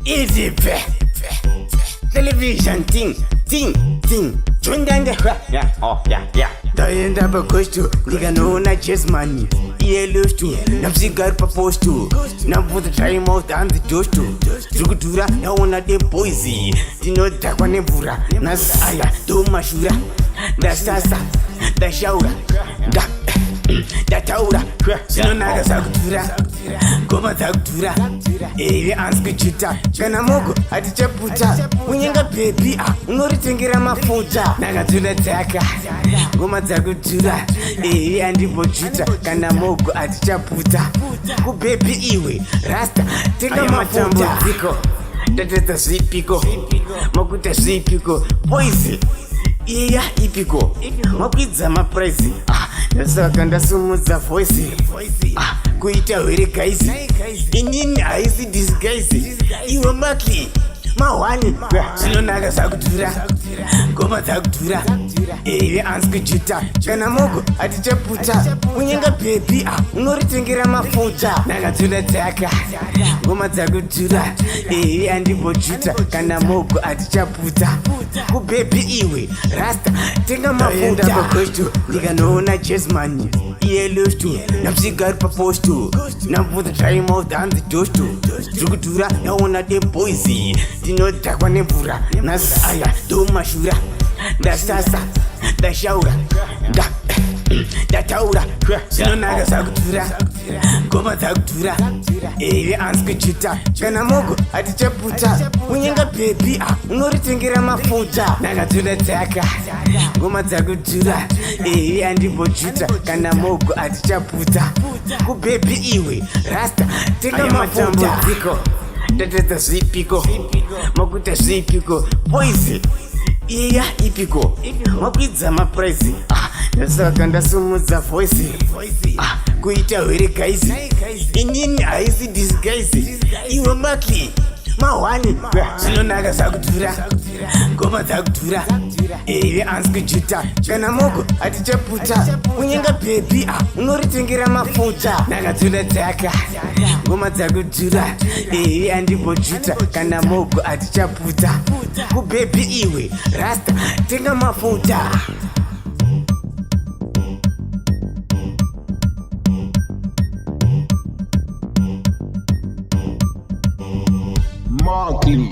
Easy television ting. Join down the yeah. Diana Bacosto, Liganona Chessman, Yellows to Napsigar Paposto, Napo the time out and the Dosto, Zugutura, Naona de Poesy, Dino Taquanebura, Nasaya, Domashura, the Sasa, the Shaura, the Taura, Sinonaga Sagutura, Goma Sagutura, Anskuchita, Kanamogo, Adichaputa, Winga baby, Unoritingira Mafuta, Nagatula Taka, Goma Sagutura, Andi Bochuta, Kanamogo, Adichaputa, Go baby Iwe, Rasta, take a Matambo Pico, that is the sweet pico, Makuta sweet pico, Poison. Iya ipiko makwidza maprize saka ndasumudza voice kuita hwere guys inini haisi disguise iwe maki mahwani zvinonaka zakudhura ngoma dzakudhura anskuchita kana mogo hatichaputa unyenga bhebi unoritengera mafuta nakadzula dzaka ngoma dzakudhura andimbochuta kana mogo hatichaputa kubhebi iwe rasta tenga mafuta pakosto ndikanoona chessman iyelosto napsigari paposto namputha time out and the dosto zvikudhura naona de boys tinodhakwa nemvura nasaya domashura ndasasa ndashaura ndataura zvinonaka zakudhura ngoma dzakudhura anskuchita kana mogo hatichaputa unyenga bhebi unoritengera mafuta nakadzula dzaka ngoma dzakudhura andimbochuta kana mogo hatichaputa kubhebi iwe rasta tenga mafuta tatedza zvipiko makuita zvipiko poison iya ipiko makwidza maprize saka ndasumudza voice kuita hwere guys inini haisi disguise iwe maki mahwani zvinonaka zakudhura ngoma dzakudhura anskuchita kana mogo hatichaputa unyenga bhebi unoritengera mafuta nakadzula dzaka ngoma dzakudhura andimbochuta kana mogo hatichaputa kubhebi iwe rasta tenga mafuta. Markley.